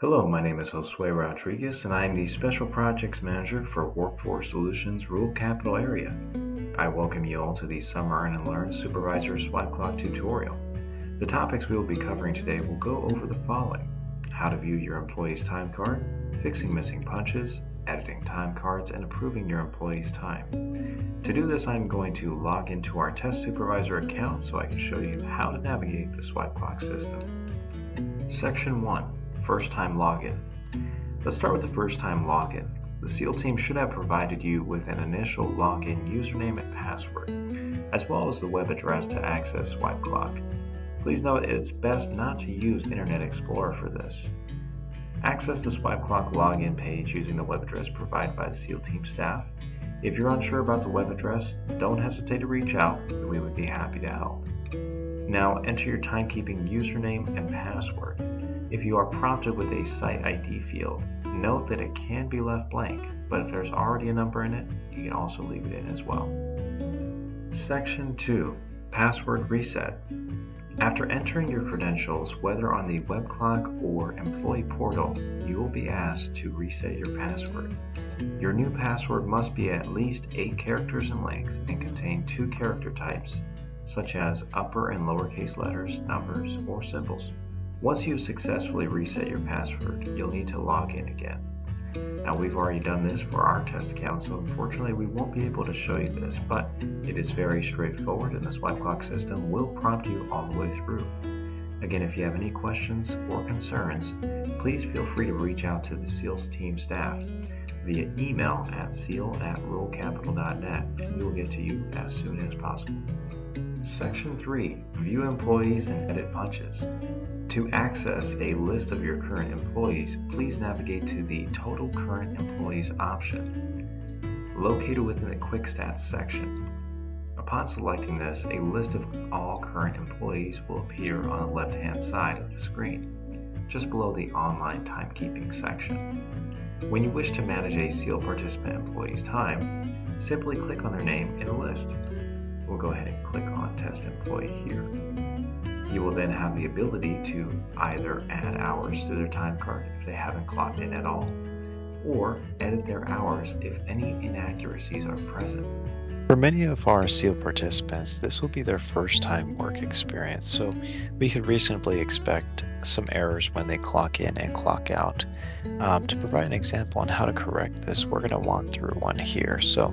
Hello, my name is Josue Rodriguez, and I am the Special Projects Manager for Workforce Solutions Rural Capital Area. I welcome you all to the Summer Earn and Learn Supervisor Swipe Clock tutorial. The topics we will be covering today will go over the following: how to view your employee's time card, fixing missing punches, editing time cards, and approving your employee's time. To do this, I'm going to log into our Test Supervisor account so I can show you how to navigate the Swipe Clock system. Section 1. First time login. Let's start with the first time login. The SEAL team should have provided you with an initial login username and password, as well as the web address to access Swipe Clock. Please note it's best not to use Internet Explorer for this. Access the Swipe Clock login page using the web address provided by the SEAL team staff. If you're unsure about the web address, don't hesitate to reach out, and we would be happy to help. Now enter your timekeeping username and password. If you are prompted with a site ID field, note that it can be left blank, but if there's already a number in it, you can also leave it in as well. Section 2. Password reset. After entering your credentials, whether on the web clock or employee portal, you will be asked to reset your password. Your new password must be at least 8 characters in length and contain 2 character types, such as upper and lowercase letters, numbers, or symbols. Once you've successfully reset your password, you'll need to log in again. Now, we've already done this for our test account, so unfortunately we won't be able to show you this, but it is very straightforward and the Swipe Clock system will prompt you all the way through. Again, if you have any questions or concerns, please feel free to reach out to the SEALs team staff via email at seal@ruralcapital.net, and we will get to you as soon as possible. Section 3. View employees and edit punches. To access a list of your current employees, please navigate to the Total Current Employees option, located within the Quick Stats section. Upon selecting this, a list of all current employees will appear on the left-hand side of the screen, just below the Online Timekeeping section. When you wish to manage a SEAL participant employee's time, simply click on their name in the list. We'll go ahead and click on Test Employee here. You will then have the ability to either add hours to their time card if they haven't clocked in at all, or edit their hours if any inaccuracies are present. For many of our SEAL participants, this will be their first time work experience, so we could reasonably expect some errors when they clock in and clock out. To provide an example on how to correct this, we're going to walk through one here. So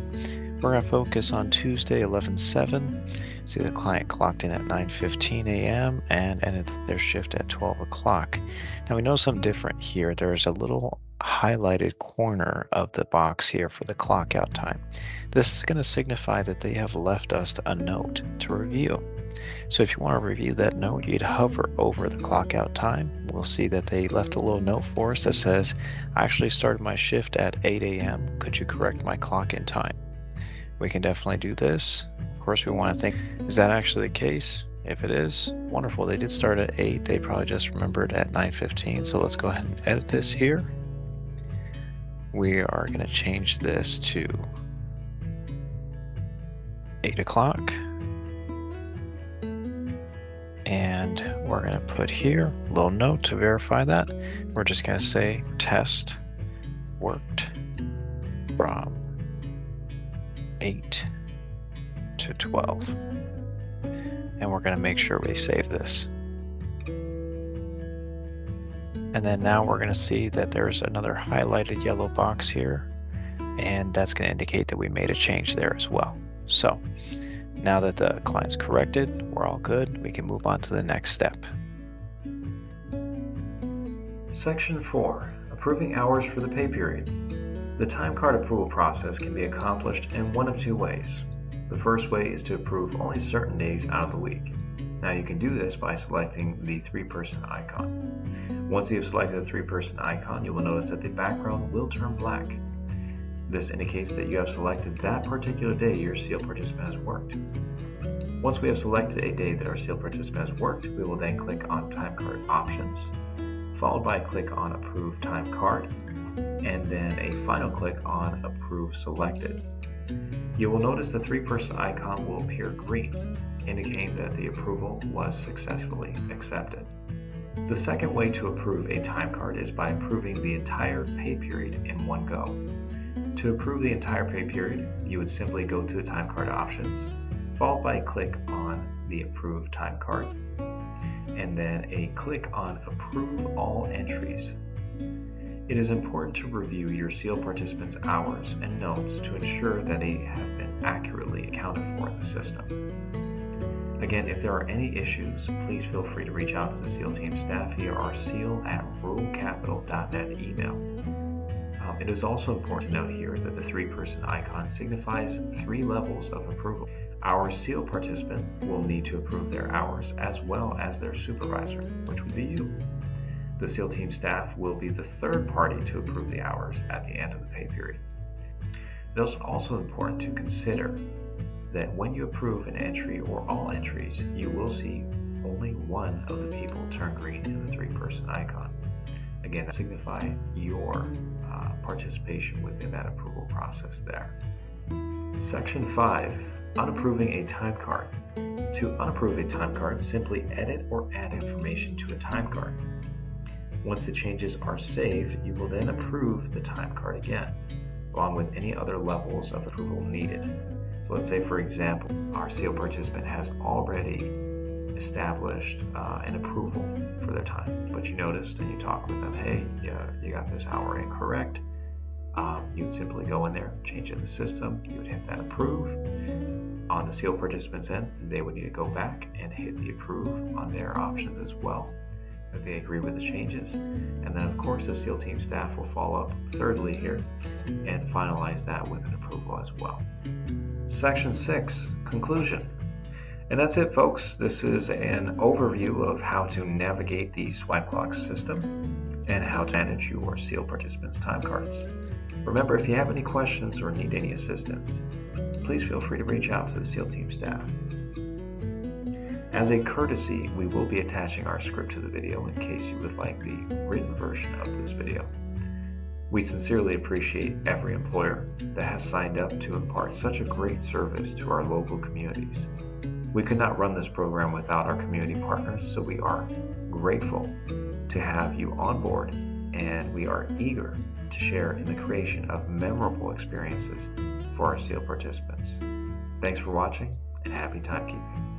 we're going to focus on Tuesday 11/7. See, the client clocked in at 9:15 a.m. and ended their shift at 12 o'clock. Now we know something different here. There's a little highlighted corner of the box here for the clock out time. This is going to signify that they have left us a note to review. So if you want to review that note, you'd hover over the clock out time. We'll see that they left a little note for us that says, I actually started my shift at 8 a.m. Could you correct my clock in time? We can definitely do this. Of course, we want to think, is that actually the case? If it is, wonderful. They did start at 8. They probably just remembered at 9:15. So let's go ahead and edit this here. We are going to change this to 8 o'clock. And we're going to put here a little note to verify that. We're just going to say test worked from 8 to 12. And we're going to make sure we save this. And then now we're going to see that there's another highlighted yellow box here, and that's going to indicate that we made a change there as well. So now that the client's corrected, we're all good. We can move on to the next step. Section 4. Approving hours for the pay period. The time card approval process can be accomplished in one of 2 ways. The first way is to approve only certain days out of the week. Now you can do this by selecting the 3-person icon. Once you have selected the 3-person icon, you will notice that the background will turn black. This indicates that you have selected that particular day your SEAL participant has worked. Once we have selected a day that our SEAL participant has worked, we will then click on Time Card Options, followed by a click on Approve Time Card, and then a final click on Approve Selected. You will notice the 3-person icon will appear green, indicating that the approval was successfully accepted. The second way to approve a time card is by approving the entire pay period in one go. To approve the entire pay period, you would simply go to the time card options, followed by a click on the Approve Time Card, and then a click on Approve All Entries. It is important to review your SEAL participants' hours and notes to ensure that they have been accurately accounted for in the system. Again, if there are any issues, please feel free to reach out to the SEAL team staff via our seal@ruralcapital.net email. It is also important to note here that the three-person icon signifies 3 levels of approval. Our SEAL participant will need to approve their hours as well as their supervisor, which would be you. The SEAL team staff will be the third party to approve the hours at the end of the pay period. It is also important to consider that when you approve an entry or all entries, you will see only one of the people turn green in the 3-person icon. Again, signify your participation within that approval process there. Section 5, unapproving a time card. To unapprove a time card, simply edit or add information to a time card. Once the changes are saved, you will then approve the time card again, along with any other levels of approval needed. So let's say, for example, our SEAL participant has already established an approval for their time, but you noticed and you talked with them, hey, you got this hour incorrect. You would simply go in there, change in the system, you would hit that approve. On the SEAL participant's end, they would need to go back and hit the approve on their options as well, if they agree with the changes. And then of course the SEAL team staff will follow up thirdly here and finalize that with an approval as well. Section 6, conclusion. And that's it, folks. This is an overview of how to navigate the swipe clock system and how to manage your SEAL participants' time cards. Remember, if you have any questions or need any assistance, please feel free to reach out to the SEAL team staff. As a courtesy, we will be attaching our script to the video in case you would like the written version of this video. We sincerely appreciate every employer that has signed up to impart such a great service to our local communities. We could not run this program without our community partners, so we are grateful to have you on board, and we are eager to share in the creation of memorable experiences for our SEAL participants. Thanks for watching, and happy timekeeping.